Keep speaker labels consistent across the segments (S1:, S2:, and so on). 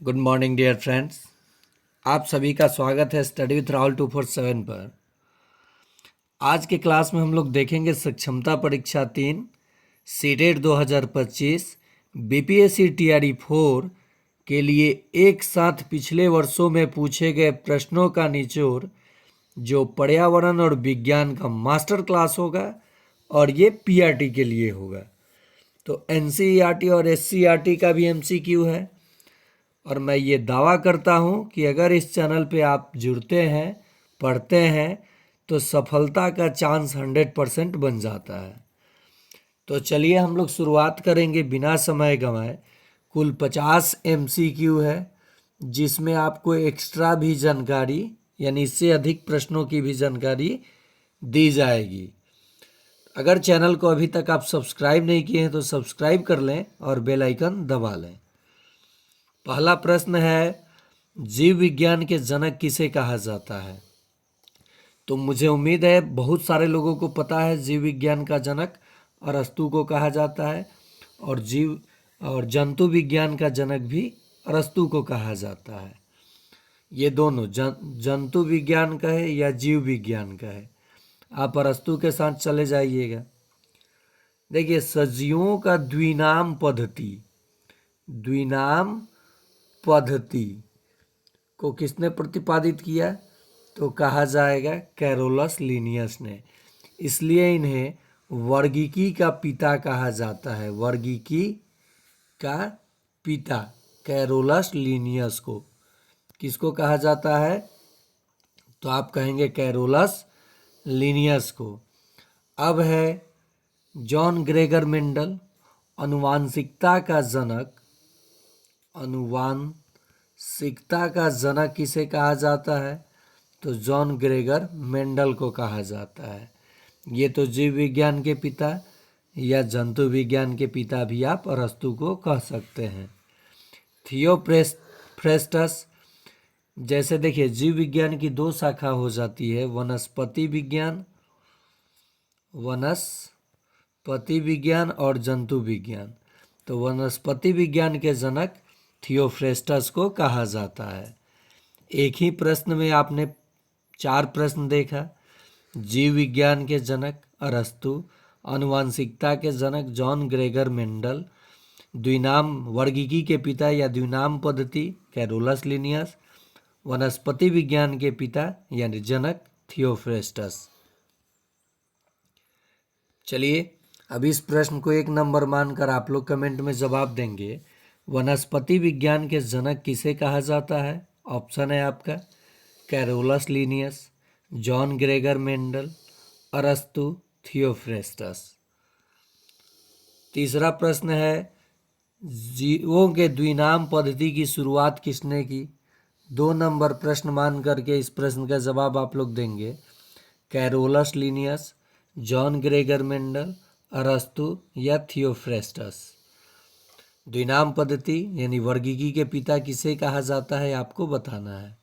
S1: Good morning dear friends. आप सभी का स्वागत है स्टडी विथ राहुल 247 पर। आज के क्लास में हम लोग देखेंगे सक्षमता परीक्षा 3 सीटेट 2025 बीपीएससी टीआरई 4 के लिए एक साथ पिछले वर्षों में पूछे गए प्रश्नों का निचोड़, जो पर्यावरण और विज्ञान का मास्टर क्लास होगा और ये पीआरटी के लिए होगा। तो एनसीईआरटी और एससीईआरटी का भी एमसीक्यू है और मैं ये दावा करता हूँ कि अगर इस चैनल पे आप जुड़ते हैं, पढ़ते हैं, तो सफलता का चांस 100% बन जाता है। तो चलिए हम लोग शुरुआत करेंगे बिना समय गंवाए। कुल 50 एमसीक्यू है, जिसमें आपको एक्स्ट्रा भी जानकारी यानी इससे अधिक प्रश्नों की भी जानकारी दी जाएगी। अगर चैनल को अभी तक आप सब्सक्राइब नहीं किए हैं तो सब्सक्राइब कर लें और बेल आइकन दबा लें। पहला प्रश्न है, जीव विज्ञान के जनक किसे कहा जाता है? तो मुझे उम्मीद है बहुत सारे लोगों को पता है जीव विज्ञान का जनक अरस्तु को कहा जाता है और जंतु विज्ञान का जनक भी अरस्तु को कहा जाता है। ये दोनों जंतु विज्ञान का है या जीव विज्ञान का है, आप अरस्तु के साथ चले जाइएगा। देखिए, सजीवों का द्विनाम पद्धति को किसने प्रतिपादित किया? तो कहा जाएगा कैरोलस लीनियस ने। इसलिए इन्हें वर्गीकी का पिता कहा जाता है। वर्गीकी का पिता कैरोलस लीनियस को किसको कहा जाता है? तो आप कहेंगे कैरोलस लीनियस को। अब है जॉन ग्रेगर मेंडल, अनुवांशिकता का जनक किसे कहा जाता है? तो जॉन ग्रेगर मेंडल को कहा जाता है। ये तो जीव विज्ञान के पिता या जंतु विज्ञान के पिता भी आप अरस्तु को कह सकते हैं। थियोफ्रेस्टस, जैसे देखिए जीव विज्ञान की दो शाखा हो जाती है, वनस्पति विज्ञान और जंतु विज्ञान। तो वनस्पति विज्ञान के जनक थियोफ्रेस्टस को कहा जाता है। एक ही प्रश्न में आपने 4 प्रश्न देखा। जीव विज्ञान के जनक अरस्तु, आनुवंशिकता के जनक जॉन ग्रेगर मेंडल, द्विनाम वर्गीकी के पिता या द्विनाम पद्धति कैरोलस लीनियस, वनस्पति विज्ञान के पिता यानी जनक थियोफ्रेस्टस। चलिए अब इस प्रश्न को 1 नंबर मानकर आप लोग कमेंट में जवाब देंगे। वनस्पति विज्ञान के जनक किसे कहा जाता है? ऑप्शन है आपका Carolus Linnaeus, John Gregor Mendel, अरस्तु, थियोफ्रेस्टस। तीसरा प्रश्न है, जीवों के द्विनाम पद्धति की शुरुआत किसने की? 2 नंबर प्रश्न मान करके इस प्रश्न का जवाब आप लोग देंगे Carolus Linnaeus, John Gregor Mendel, अरस्तु या थियोफ्रेस्टस। द्विनाम पद्धति यानी वर्गीकी के पिता किसे कहा जाता है आपको बताना है।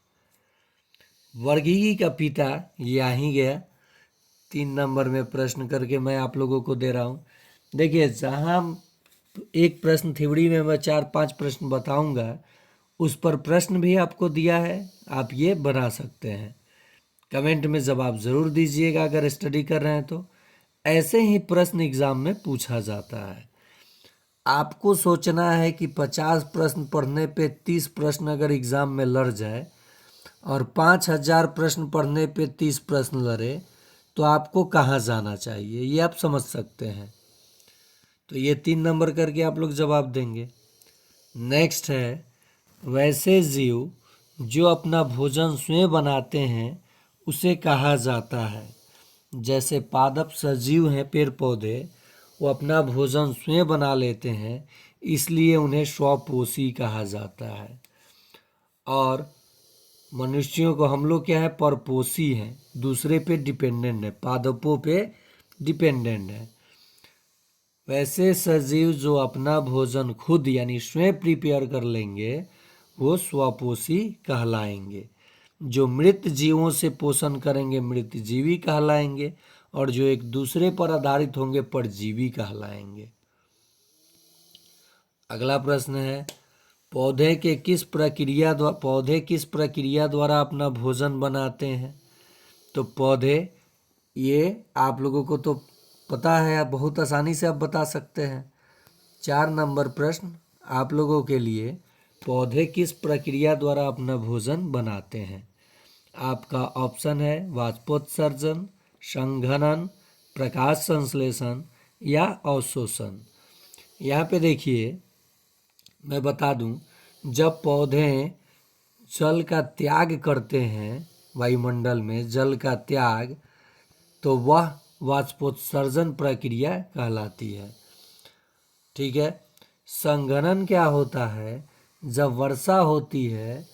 S1: वर्गीकी का पिता यहाँ गया 3 नंबर में प्रश्न करके मैं आप लोगों को दे रहा हूँ। देखिए, जहाँ एक प्रश्न थ्योरी में मैं 4-5 प्रश्न बताऊंगा, उस पर प्रश्न भी आपको दिया है, आप ये बना सकते हैं। कमेंट में जवाब ज़रूर दीजिएगा अगर स्टडी कर रहे हैं तो। ऐसे ही प्रश्न एग्ज़ाम में पूछा जाता है। आपको सोचना है कि 50 प्रश्न पढ़ने पे 30 प्रश्न अगर एग्ज़ाम में लड़ जाए और 5000 प्रश्न पढ़ने पे 30 प्रश्न लड़े तो आपको कहाँ जाना चाहिए, ये आप समझ सकते हैं। तो ये 3 नंबर करके आप लोग जवाब देंगे। नेक्स्ट है, वैसे जीव जो अपना भोजन स्वयं बनाते हैं उसे कहा जाता है। जैसे पादप सजीव हैं, पेड़ पौधे, वो अपना भोजन स्वयं बना लेते हैं, इसलिए उन्हें स्वपोषी कहा जाता है। और मनुष्यों को हम लोग क्या है, परपोषी हैं, दूसरे पे डिपेंडेंट है, पादपों पे डिपेंडेंट है। वैसे सजीव जो अपना भोजन खुद यानी स्वयं प्रिपेयर कर लेंगे वो स्वपोषी कहलाएंगे। जो मृत जीवों से पोषण करेंगे मृत जीवी कहलाएंगे, और जो एक दूसरे पर आधारित होंगे परजीवी कहलाएंगे। अगला प्रश्न है, पौधे किस प्रक्रिया द्वारा अपना भोजन बनाते हैं? तो पौधे, ये आप लोगों को तो पता है, आप बहुत आसानी से आप बता सकते हैं। 4 नंबर प्रश्न आप लोगों के लिए, पौधे किस प्रक्रिया द्वारा अपना भोजन बनाते हैं? आपका ऑप्शन है वाष्पोत्सर्जन, संघनन, प्रकाश संश्लेषण या अवशोषण। यहाँ पे देखिए, मैं बता दूं, जब पौधे जल का त्याग करते हैं, वायुमंडल में जल का त्याग, तो वह वाष्पोत्सर्जन प्रक्रिया कहलाती है। ठीक है। संघनन क्या होता है? जब वर्षा होती है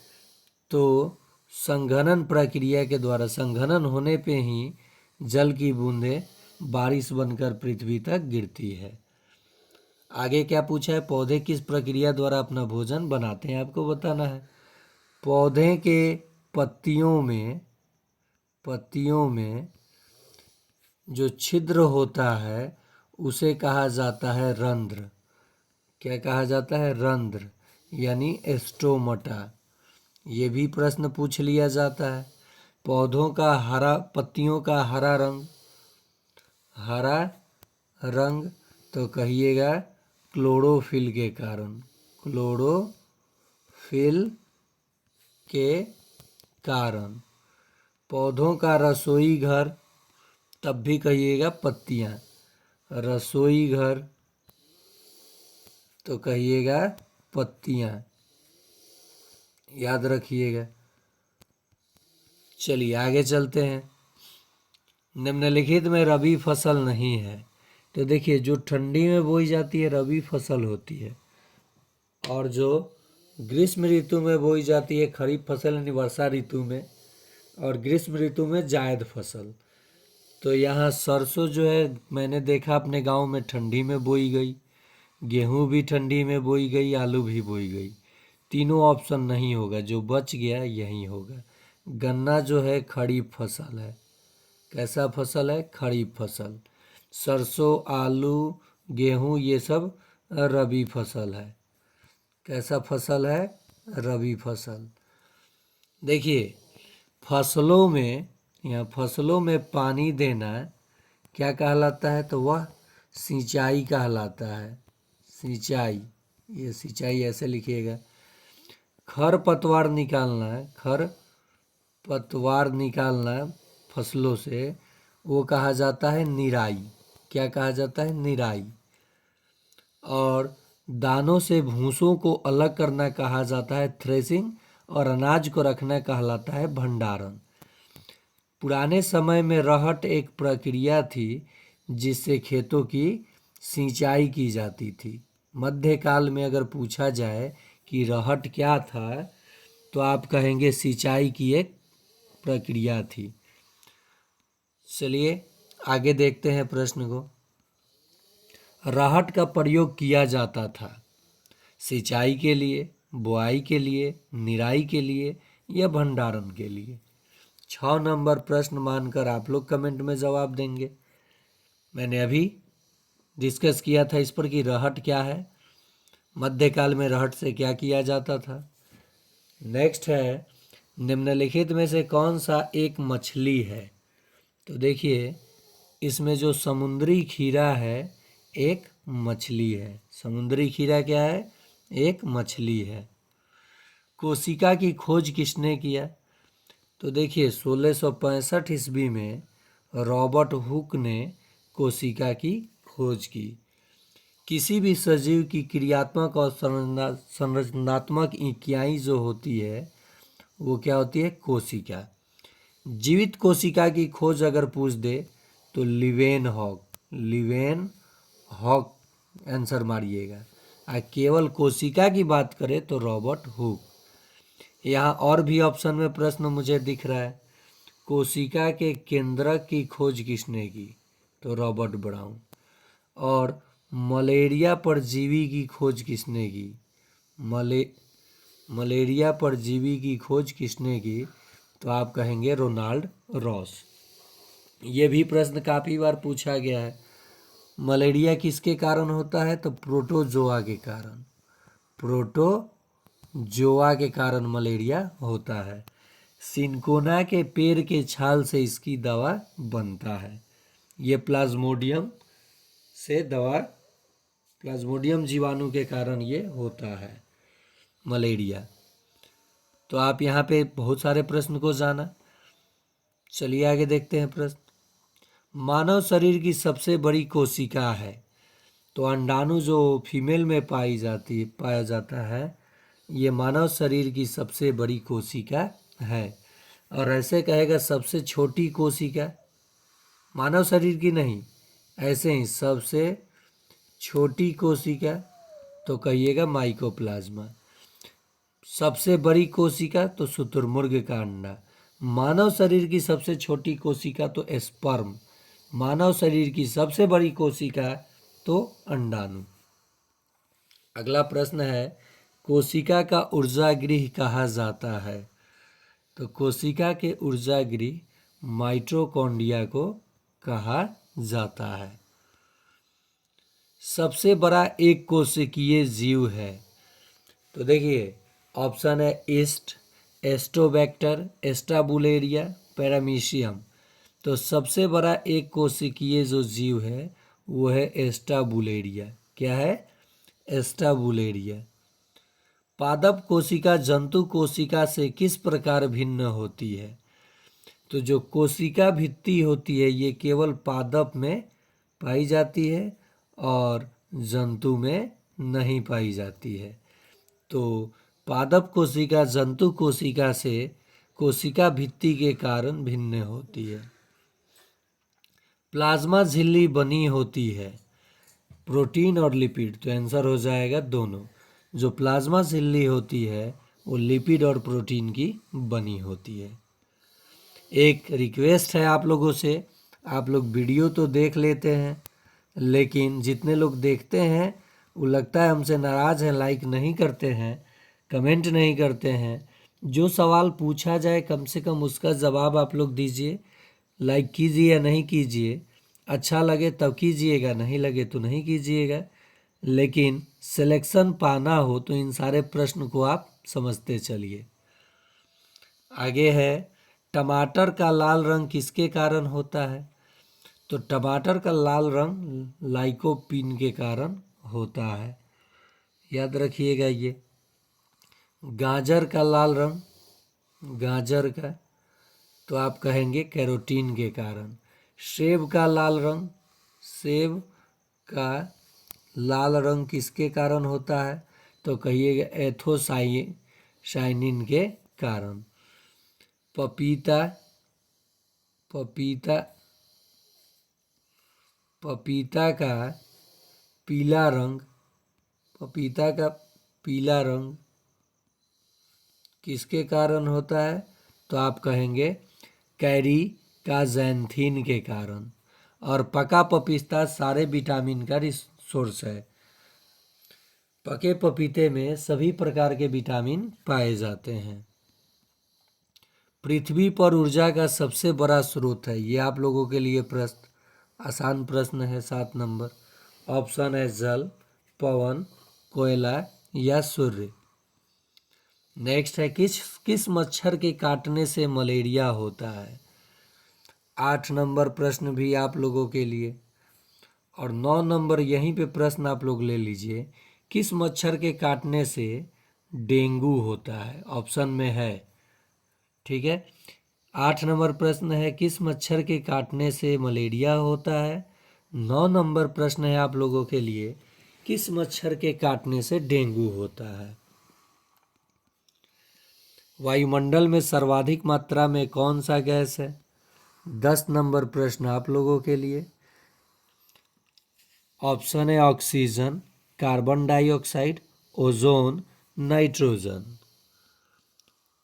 S1: तो संघनन प्रक्रिया के द्वारा, संघनन होने पे ही जल की बूंदें बारिश बनकर पृथ्वी तक गिरती है। आगे क्या पूछा है? पौधे किस प्रक्रिया द्वारा अपना भोजन बनाते हैं, आपको बताना है। पौधे के पत्तियों में जो छिद्र होता है उसे कहा जाता है रंध्र। क्या कहा जाता है? रंध्र, यानी स्टोमटा। ये भी प्रश्न पूछ लिया जाता है। पत्तियों का हरा रंग तो कहिएगा क्लोरोफिल के कारण। क्लोरोफिल के कारण। पौधों का रसोई घर, तब भी कहिएगा पत्तियां। रसोई घर तो कहिएगा पत्तियां, याद रखिएगा। चलिए आगे चलते हैं। निम्नलिखित में रबी फसल नहीं है। तो देखिए, जो ठंडी में बोई जाती है रबी फसल होती है, और जो ग्रीष्म ऋतु में बोई जाती है खरीफ फसल यानी वर्षा ऋतु में, और ग्रीष्म ऋतु में जायद फसल। तो यहाँ सरसों जो है, मैंने देखा अपने गांव में ठंडी में बोई गई, गेहूं भी ठंडी में बोई गई, आलू भी बोई गई। तीनों ऑप्शन नहीं होगा, जो बच गया यही होगा। गन्ना जो है खरीफ फसल है। कैसा फसल है? खरीफ फसल। सरसों, आलू, गेहूं ये सब रबी फसल है। कैसा फसल है? रबी फसल। देखिए, फसलों में पानी देना क्या कहलाता है? तो वह सिंचाई कहलाता है। सिंचाई, ये सिंचाई ऐसे लिखिएगा। खरपतवार निकालना फसलों से, वो कहा जाता है निराई। क्या कहा जाता है? निराई। और दानों से भूसों को अलग करना कहा जाता है थ्रेसिंग, और अनाज को रखना कहलाता है भंडारण। पुराने समय में रहट एक प्रक्रिया थी जिससे खेतों की सिंचाई की जाती थी। मध्यकाल में अगर पूछा जाए कि रहट क्या था, तो आप कहेंगे सिंचाई की एक प्रक्रिया थी। चलिए आगे देखते हैं प्रश्न को। रहट का प्रयोग किया जाता था सिंचाई के लिए, बुआई के लिए, निराई के लिए या भंडारण के लिए। 6 नंबर प्रश्न मानकर आप लोग कमेंट में जवाब देंगे। मैंने अभी डिस्कस किया था इस पर कि रहट क्या है, मध्यकाल में रहट से क्या किया जाता था। नेक्स्ट है, निम्नलिखित में से कौन सा एक मछली है? तो देखिए, इसमें जो समुद्री खीरा है एक मछली है। समुद्री खीरा क्या है? एक मछली है। कोशिका की खोज किसने किया? तो देखिए, 1665 ईस्वी में रॉबर्ट हुक ने कोशिका की खोज की। किसी भी सजीव की क्रियात्मक और संरचनात्मक इकाई जो होती है वो क्या होती है? कोशिका। जीवित कोशिका की खोज अगर पूछ दे तो लिवेन हॉक आंसर मारिएगा। और केवल कोशिका की बात करें तो रॉबर्ट हुक। यहाँ और भी ऑप्शन में प्रश्न मुझे दिख रहा है। कोशिका के केंद्रक की खोज किसने की? तो रॉबर्ट ब्राउन। और मलेरिया परजीवी की खोज किसने की? मलेरिया परजीवी की खोज किसने की? तो आप कहेंगे रोनाल्ड रॉस। ये भी प्रश्न काफ़ी बार पूछा गया है। मलेरिया किसके कारण होता है? तो प्रोटोजोआ के कारण। प्रोटोजोआ जोआ के कारण मलेरिया होता है। सिनकोना के पेड़ के छाल से इसकी दवा बनता है। ये प्लाज्मोडियम से दवा, प्लाज्मोडियम जीवाणु के कारण ये होता है मलेरिया। तो आप यहाँ पे बहुत सारे प्रश्न को जाना। चलिए आगे देखते हैं प्रश्न। मानव शरीर की सबसे बड़ी कोशिका है। तो अंडाणु जो फीमेल में पाया जाता है, ये मानव शरीर की सबसे बड़ी कोशिका है। और ऐसे कहेगा सबसे छोटी कोशिका, मानव शरीर की नहीं, ऐसे ही सबसे छोटी कोशिका तो कहिएगा माइकोप्लाज्मा। सबसे बड़ी कोशिका तो शुतुरमुर्ग का अंडा। मानव शरीर की सबसे छोटी कोशिका तो स्पर्म। मानव शरीर की सबसे बड़ी कोशिका तो अंडाणु। अगला प्रश्न है, कोशिका का ऊर्जा गृह कहा जाता है। तो कोशिका के ऊर्जा गृह माइटोकॉन्ड्रिया को कहा जाता है। सबसे बड़ा एक कोशिकीय जीव है। तो देखिए ऑप्शन है ईस्ट, एस्टोबैक्टर, एस्टाबुलेरिया, पैरामीशियम। तो सबसे बड़ा एक कोशिकीय जो जीव है वो है एस्टाबुलेरिया। क्या है? एस्टाबुलेरिया। पादप कोशिका जंतु कोशिका से किस प्रकार भिन्न होती है? तो जो कोशिका भित्ति होती है ये केवल पादप में पाई जाती है और जंतु में नहीं पाई जाती है। तो पादप कोशिका जंतु कोशिका से कोशिका भित्ति के कारण भिन्न होती है। प्लाज्मा झिल्ली बनी होती है प्रोटीन और लिपिड। तो आंसर हो जाएगा दोनों। जो प्लाज्मा झिल्ली होती है वो लिपिड और प्रोटीन की बनी होती है। एक रिक्वेस्ट है आप लोगों से, आप लोग वीडियो तो देख लेते हैं लेकिन जितने लोग देखते हैं वो लगता है हमसे नाराज़ हैं, लाइक नहीं करते हैं, कमेंट नहीं करते हैं। जो सवाल पूछा जाए कम से कम उसका जवाब आप लोग दीजिए। लाइक कीजिए या नहीं कीजिए, अच्छा लगे तब कीजिएगा, नहीं लगे तो नहीं कीजिएगा, लेकिन सिलेक्शन पाना हो तो इन सारे प्रश्न को आप समझते चलिए। आगे है, टमाटर का लाल रंग किसके कारण होता है? तो टमाटर का लाल रंग लाइकोपीन के कारण होता है, याद रखिएगा ये। गाजर का लाल रंग, गाजर का, तो आप कहेंगे कैरोटीन के कारण। सेब का लाल रंग, सेब का लाल रंग किसके कारण होता है? तो कहिएगा एथोसाइनिन के कारण। पपीता, पपीता पपीता का पीला रंग, पपीता का पीला रंग किसके कारण होता है? तो आप कहेंगे कैरी का जैंथीन के कारण। और पका पपीता सारे विटामिन का सोर्स है। पके पपीते में सभी प्रकार के विटामिन पाए जाते हैं। पृथ्वी पर ऊर्जा का सबसे बड़ा स्रोत है। ये आप लोगों के लिए प्रश्न, आसान प्रश्न है। 7 नंबर ऑप्शन है जल, पवन, कोयला या सूर्य। नेक्स्ट है, किस मच्छर के काटने से मलेरिया होता है? 8 नंबर प्रश्न भी आप लोगों के लिए। और 9 नंबर यहीं पे प्रश्न आप लोग ले लीजिए, किस मच्छर के काटने से डेंगू होता है? ऑप्शन में है, ठीक है। 8 नंबर प्रश्न है किस मच्छर के काटने से मलेरिया होता है। 9 नंबर प्रश्न है आप लोगों के लिए, किस मच्छर के काटने से डेंगू होता है। वायुमंडल में सर्वाधिक मात्रा में कौन सा गैस है? 10 नंबर प्रश्न आप लोगों के लिए। ऑप्शन है oxygen, carbon dioxide, ozone, nitrogen.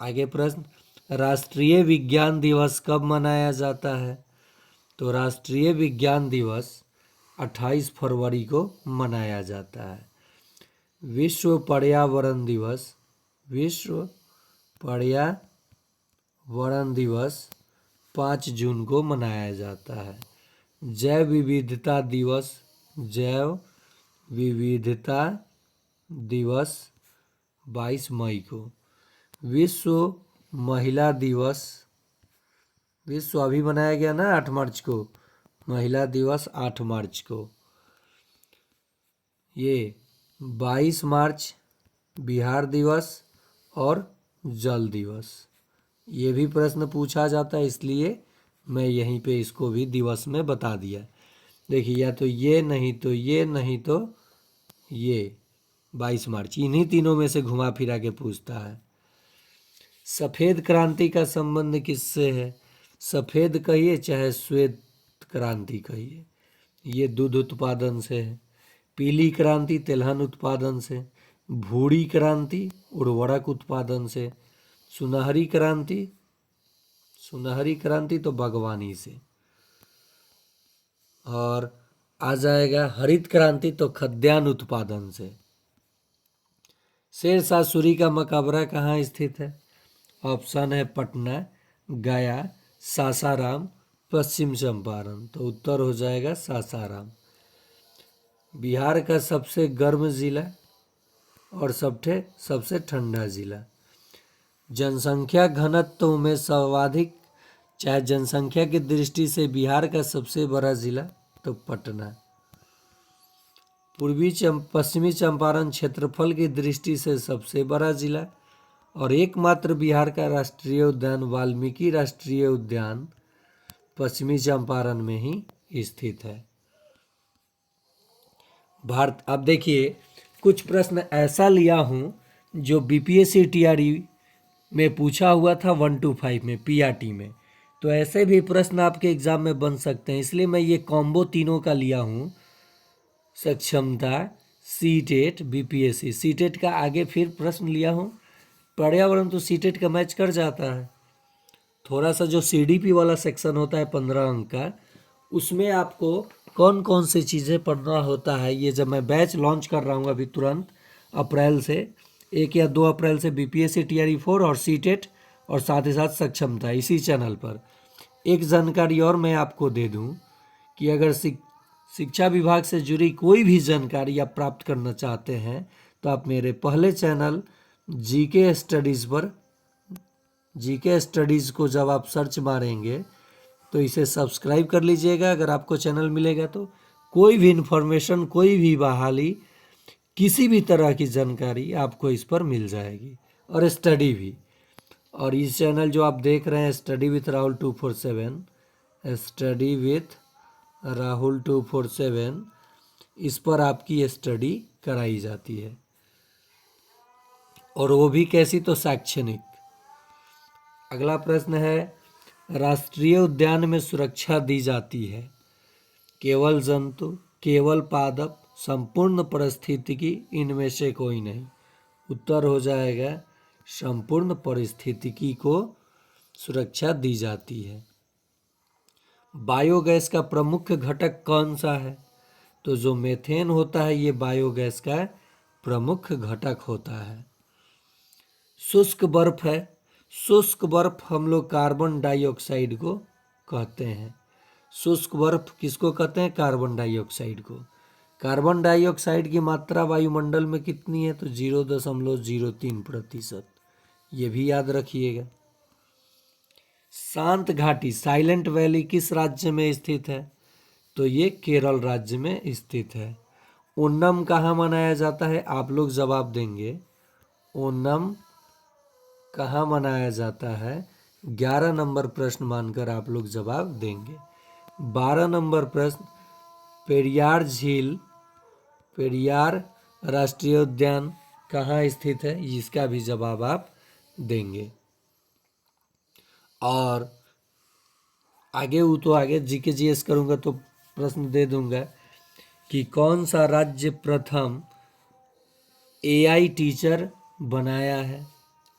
S1: आगे प्रश्न, राष्ट्रीय विज्ञान दिवस कब मनाया जाता है? तो राष्ट्रीय विज्ञान दिवस 28 फरवरी को मनाया जाता है। विश्व पर्यावरण दिवस, विश्व पर्यावरण दिवस 5 जून को मनाया जाता है। जैव विविधता दिवस, जैव विविधता दिवस 22 मई को। विश्व महिला दिवस, विश्व अभी मनाया गया ना 8 मार्च को, महिला दिवस 8 मार्च को। ये 22 मार्च बिहार दिवस और जल दिवस, ये भी प्रश्न पूछा जाता है, इसलिए मैं यहीं पे इसको भी दिवस में बता दिया। देखिए, या तो ये नहीं तो ये नहीं तो ये 22 मार्च, इन्हीं तीनों में से घुमा फिरा के पूछता है। सफ़ेद क्रांति का संबंध किससे है? सफ़ेद कहिए चाहे श्वेत क्रांति कहिए, ये दूध उत्पादन से है। पीली क्रांति तिलहन उत्पादन से, भूरी क्रांति उर्वरक उत्पादन से, सुनहरी क्रांति, सुनहरी क्रांति तो बागवानी से, और आ जाएगा हरित क्रांति तो खाद्यान्न उत्पादन से। शेरशाह सूरी का मकबरा कहाँ स्थित है? ऑप्शन है पटना, गया, सासाराम, पश्चिम चंपारण, तो उत्तर हो जाएगा सासाराम। बिहार का सबसे गर्म जिला और सबसे ठंडा जिला। जनसंख्या घनत्व में सर्वाधिक, चाहे जनसंख्या की दृष्टि से बिहार का सबसे बड़ा जिला तो पटना। पश्चिमी चंपारण क्षेत्रफल की दृष्टि से सबसे बड़ा जिला, और एकमात्र बिहार का राष्ट्रीय उद्यान वाल्मीकि राष्ट्रीय उद्यान पश्चिमी चंपारण में ही स्थित है। भारत, अब देखिए कुछ प्रश्न ऐसा लिया हूँ जो बीपीएससी टीआरई में पूछा हुआ था 1 to 5 में, पीआरटी में, तो ऐसे भी प्रश्न आपके एग्जाम में बन सकते हैं, इसलिए मैं ये कॉम्बो तीनों का लिया हूँ। सक्षमता, सीटेट, बीपीएससी। सीटेट का आगे फिर प्रश्न लिया हूँ, पर्यावरण तो सीटेट का मैच कर जाता है। थोड़ा सा जो सीडीपी वाला सेक्शन होता है 15 अंक का, उसमें आपको कौन कौन सी चीज़ें पढ़ना होता है, ये जब मैं बैच लॉन्च कर रहा हूँ अभी तुरंत अप्रैल से, 1 या 2 अप्रैल से बीपीएससी टीआरई 4 और सीटेट और साथ ही साथ सक्षमता, इसी चैनल पर। एक जानकारी और मैं आपको दे दूं कि अगर शिक्षा विभाग से जुड़ी कोई भी जानकारी आप प्राप्त करना चाहते हैं तो आप मेरे पहले चैनल जीके स्टडीज़ पर, जीके स्टडीज़ को जब आप सर्च मारेंगे तो इसे सब्सक्राइब कर लीजिएगा। अगर आपको चैनल मिलेगा तो कोई भी इन्फॉर्मेशन, कोई भी बहाली, किसी भी तरह की जानकारी आपको इस पर मिल जाएगी, और स्टडी भी। और इस चैनल जो आप देख रहे हैं study with Rahul 247, study with Rahul 247, इस पर आपकी स्टडी कराई जाती है, और वो भी कैसी, तो शैक्षणिक। अगला प्रश्न है, राष्ट्रीय उद्यान में सुरक्षा दी जाती है केवल जंतु, केवल पादप, संपूर्ण पारिस्थितिकी, इनमें से कोई नहीं। उत्तर हो जाएगा संपूर्ण पारिस्थितिकी को सुरक्षा दी जाती है। बायोगैस का प्रमुख घटक कौन सा है? तो जो मेथेन होता है ये बायोगैस का प्रमुख घटक होता है। शुष्क बर्फ है, शुष्क बर्फ हम लोग कार्बन डाइऑक्साइड को कहते हैं। शुष्क बर्फ किसको कहते हैं? कार्बन डाइऑक्साइड को। कार्बन डाइऑक्साइड की मात्रा वायुमंडल में कितनी है? तो 0.03%, ये भी याद रखिएगा। शांत घाटी, साइलेंट वैली किस राज्य में स्थित है? तो ये केरल राज्य में स्थित है। ओणम कहाँ मनाया जाता है? आप लोग जवाब देंगे ओणम कहाँ मनाया जाता है, 11 नंबर प्रश्न मानकर आप लोग जवाब देंगे। 12 नंबर प्रश्न, पेरियार झील, पेरियार राष्ट्रीय उद्यान कहाँ स्थित है, इसका भी जवाब आप देंगे। और आगे आगे जीके जीएस करूँगा तो प्रश्न दे दूंगा कि कौन सा राज्य प्रथम एआई टीचर बनाया है?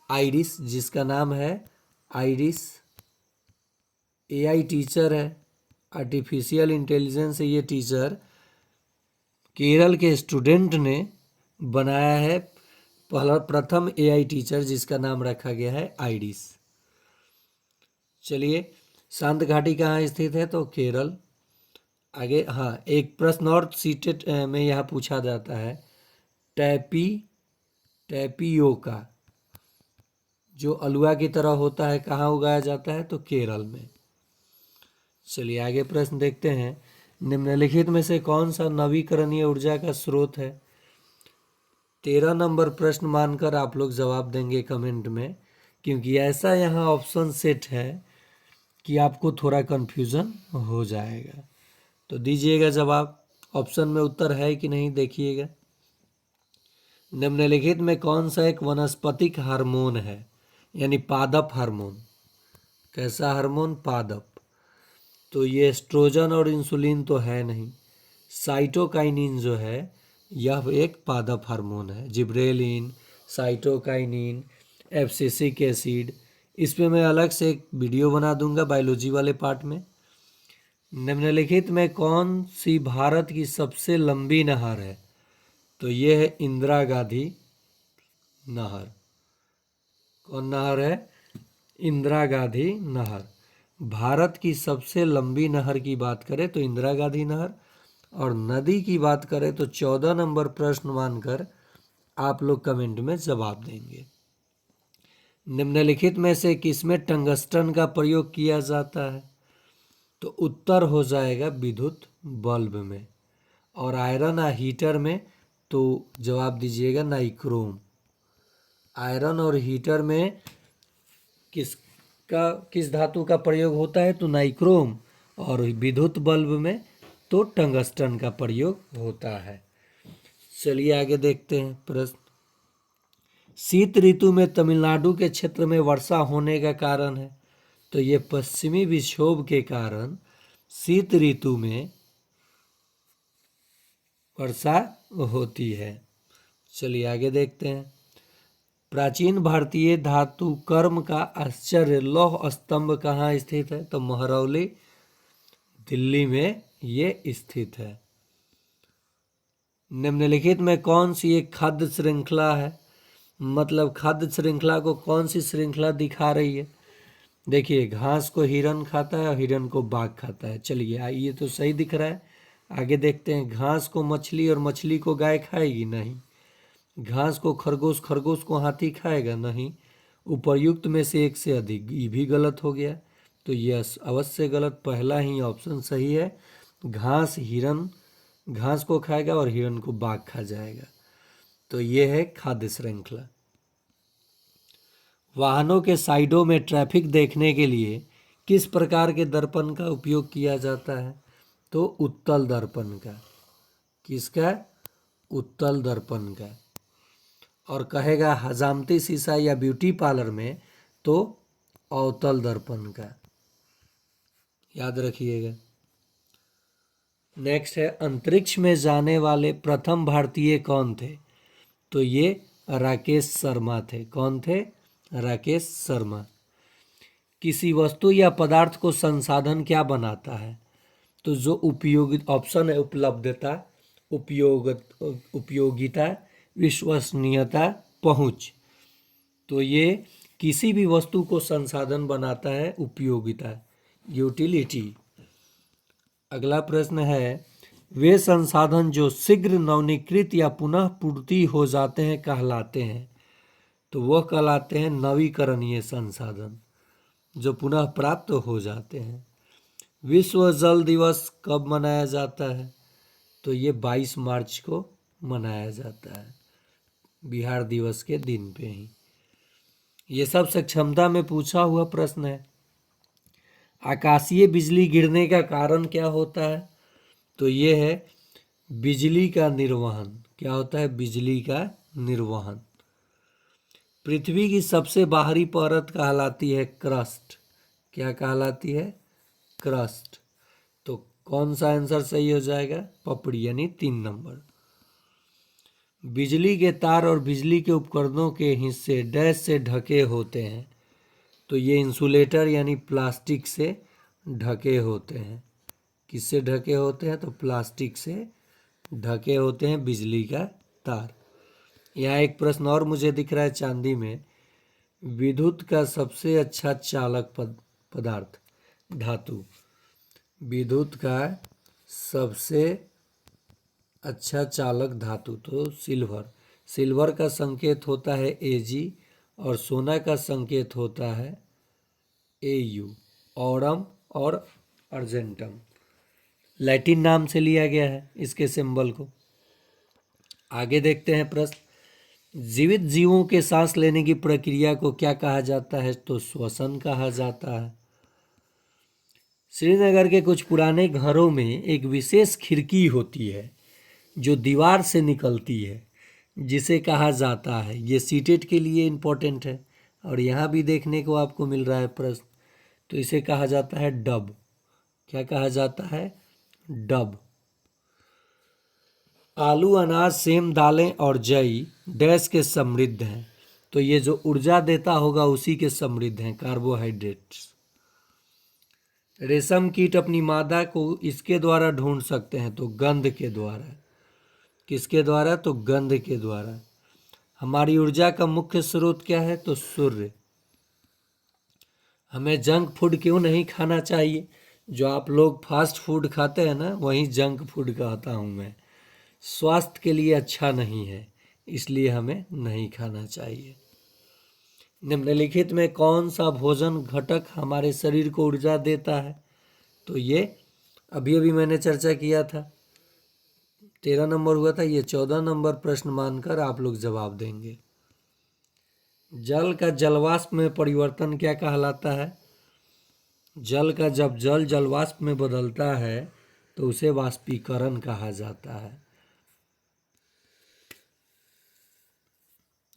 S1: आइरिस, जिसका नाम है आइरिस, एआई टीचर है, आर्टिफिशियल इंटेलिजेंस से ये टीचर केरल के स्टूडेंट ने बनाया है, पहला प्रथम एआई टीचर जिसका नाम रखा गया है आइरिस। चलिए, शांत घाटी कहाँ स्थित है? तो केरल। आगे एक प्रश्न और सीटेट में यहाँ पूछा जाता है, टैपी टैपियोका जो अलुआ की तरह होता है कहाँ उगाया जाता है? तो केरल में। चलिए आगे प्रश्न देखते हैं। निम्नलिखित में से कौन सा नवीकरणीय ऊर्जा का स्रोत है? 13 नंबर प्रश्न मानकर आप लोग जवाब देंगे कमेंट में, क्योंकि ऐसा यहाँ ऑप्शन सेट है कि आपको थोड़ा कन्फ्यूज़न हो जाएगा। तो दीजिएगा जवाब। ऑप्शन में उत्तर है कि नहीं देखिएगा। निम्नलिखित में कौन सा एक वनस्पतिक हार्मोन है, यानी पादप हार्मोन? कैसा हार्मोन? पादप। तो ये एस्ट्रोजन और इंसुलिन तो है नहीं। साइटोकाइनिन जो है यह एक पादप हार्मोन है। जिब्रेलिन, साइटोकाइनिन, एब्सिसिक एसिड, इस पे मैं अलग से एक वीडियो बना दूंगा बायोलॉजी वाले पार्ट में। निम्नलिखित में कौन सी भारत की सबसे लंबी नहर है? तो ये है इंदिरा गांधी नहर। कौन नहर है? इंदिरा गांधी नहर। भारत की सबसे लंबी नहर की बात करें तो इंदिरा गांधी नहर, और नदी की बात करें तो 14 नंबर प्रश्न मानकर आप लोग कमेंट में जवाब देंगे। निम्नलिखित में से किसमें टंगस्टन का प्रयोग किया जाता है? तो उत्तर हो जाएगा विद्युत बल्ब में। और आयरन या हीटर में तो जवाब दीजिएगा नाइक्रोम। आयरन और हीटर में किस धातु का प्रयोग होता है? तो नाइक्रोम। और विद्युत बल्ब में तो टंगस्टन का प्रयोग होता है। चलिए आगे देखते हैं प्रश्न। शीत ऋतु में तमिलनाडु के क्षेत्र में वर्षा होने का कारण है? तो ये पश्चिमी विक्षोभ के कारण शीत ऋतु में वर्षा होती है। चलिए आगे देखते हैं। प्राचीन भारतीय धातु कर्म का आश्चर्य लौह स्तंभ कहाँ स्थित है? तो महरौली, दिल्ली में ये स्थित है। निम्नलिखित में कौन सी एक खाद्य श्रृंखला है? मतलब खाद्य श्रृंखला को कौन सी श्रृंखला दिखा रही है? देखिए, घास को हिरन खाता है और हिरन को बाघ खाता है। चलिए ये तो सही दिख रहा है। आगे देखते हैं। घास को मछली और मछली को गाय खाएगी? नहीं। घास को खरगोश, खरगोश को हाथी खाएगा? नहीं। उपर्युक्त में से एक से अधिक, ये भी गलत हो गया। तो यह अवश्य गलत, पहला ही ऑप्शन सही है। हिरन घास को खाएगा और हिरन को बाघ खा जाएगा। तो ये है खाद्य श्रृंखला। वाहनों के साइडों में ट्रैफिक देखने के लिए किस प्रकार के दर्पण का उपयोग किया जाता है? तो उत्तल दर्पण का। किसका? उत्तल दर्पण का। और कहेगा हजामती शीशा या ब्यूटी पार्लर में तो अवतल दर्पण का। याद रखिएगा। नेक्स्ट है, अंतरिक्ष में जाने वाले प्रथम भारतीय कौन थे? तो ये राकेश शर्मा थे। कौन थे? राकेश शर्मा। किसी वस्तु या पदार्थ को संसाधन क्या बनाता है? तो जो उपयोगी ऑप्शन है, उपलब्धता, उपयोगिता, विश्वसनीयता, पहुंच। तो ये किसी भी वस्तु को संसाधन बनाता है उपयोगिता, यूटिलिटी। अगला प्रश्न है, वे संसाधन जो शीघ्र नवीनीकृत या पुनः पूर्ति हो जाते हैं कहलाते हैं? तो वह कहलाते हैं नवीकरणीय संसाधन, जो पुनः प्राप्त हो जाते हैं। विश्व जल दिवस कब मनाया जाता है? तो ये 22 मार्च को मनाया जाता है, बिहार दिवस के दिन पे ही। ये सब क्षमता में पूछा हुआ प्रश्न है। आकाशीय बिजली गिरने का कारण क्या होता है? तो ये है बिजली का निर्वहन। क्या होता है? बिजली का निर्वहन। पृथ्वी की सबसे बाहरी परत कहलाती है क्रस्ट। क्या कहलाती है? क्रस्ट। तो कौन सा आंसर सही हो जाएगा? पपड़ी, यानी 3 नंबर। बिजली के तार और बिजली के उपकरणों के हिस्से डैश से ढके होते हैं। तो ये इंसुलेटर यानी प्लास्टिक से ढके होते हैं। किससे ढके होते हैं? तो प्लास्टिक से ढके होते हैं बिजली का तार। यहाँ एक प्रश्न और मुझे दिख रहा है चांदी में, विद्युत का सबसे अच्छा चालक पदार्थ, धातु। विद्युत का सबसे अच्छा चालक धातु तो सिल्वर। सिल्वर का संकेत होता है Ag और सोना का संकेत होता है Au, ऑरम और अर्जेंटम। लैटिन नाम से लिया गया है इसके सिंबल को। आगे देखते हैं प्रश्न, जीवित जीवों के सांस लेने की प्रक्रिया को क्या कहा जाता है? तो श्वसन कहा जाता है। श्रीनगर के कुछ पुराने घरों में एक विशेष खिड़की होती है जो दीवार से निकलती है, जिसे कहा जाता है, ये सीटेट के लिए इम्पोर्टेंट है और यहाँ भी देखने को आपको मिल रहा है प्रश्न, तो इसे कहा जाता है डब। क्या कहा जाता है? डब। आलू, अनाज, सेम, दालें और जई डैश के समृद्ध हैं, तो ये जो ऊर्जा देता होगा उसी के समृद्ध हैं, कार्बोहाइड्रेट्स। रेशम कीट अपनी मादा को इसके द्वारा ढूंढ सकते हैं, तो गंध के द्वारा। किसके द्वारा? तो गंध के द्वारा। हमारी ऊर्जा का मुख्य स्रोत क्या है? तो सूर्य। हमें जंक फूड क्यों नहीं खाना चाहिए? जो आप लोग फास्ट फूड खाते हैं ना, वही जंक फूड कहता हूँ मैं। स्वास्थ्य के लिए अच्छा नहीं है, इसलिए हमें नहीं खाना चाहिए। निम्नलिखित में कौन सा भोजन घटक हमारे शरीर को ऊर्जा देता है? तो ये अभी अभी मैंने चर्चा किया था, 13 नंबर हुआ था, ये 14 नंबर प्रश्न मानकर आप लोग जवाब देंगे। जल का जलवाष्प में परिवर्तन क्या कहलाता है? जल का जब जल जलवाष्प में बदलता है तो उसे वाष्पीकरण कहा जाता है।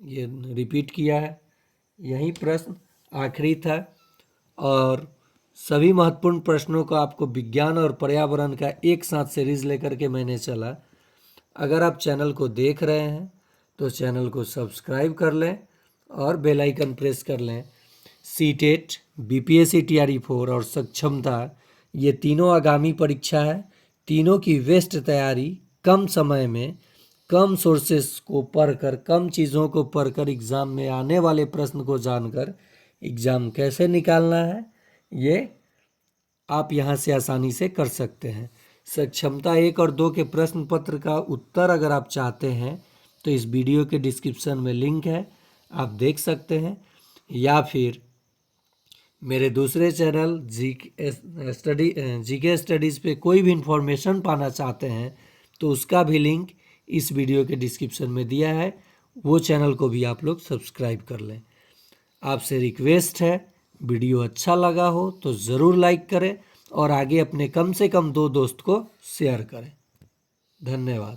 S1: ये रिपीट किया है, यही प्रश्न आखिरी था और सभी महत्वपूर्ण प्रश्नों को आपको विज्ञान और पर्यावरण का एक साथ सीरीज लेकर के मैंने चला। अगर आप चैनल को देख रहे हैं तो चैनल को सब्सक्राइब कर लें और बेल आइकन प्रेस कर लें। सीटेट, बीपीएससी टीआरई 4 और सक्षमता, ये तीनों आगामी परीक्षा है। तीनों की बेस्ट तैयारी कम समय में, कम सोर्सेस को पढ़कर, कम चीज़ों को पढ़कर, एग्ज़ाम में आने वाले प्रश्न को जानकर एग्ज़ाम कैसे निकालना है, ये आप यहाँ से आसानी से कर सकते हैं। सक्षमता 1 और 2 के प्रश्न पत्र का उत्तर अगर आप चाहते हैं तो इस वीडियो के डिस्क्रिप्शन में लिंक है, आप देख सकते हैं, या फिर मेरे दूसरे चैनल जीके स्टडीज़ पे कोई भी इंफॉर्मेशन पाना चाहते हैं तो उसका भी लिंक इस वीडियो के डिस्क्रिप्शन में दिया है, वो चैनल को भी आप लोग सब्सक्राइब कर लें। आपसे रिक्वेस्ट है, वीडियो अच्छा लगा हो तो ज़रूर लाइक करें और आगे अपने कम से कम 2 दोस्त को शेयर करें। धन्यवाद।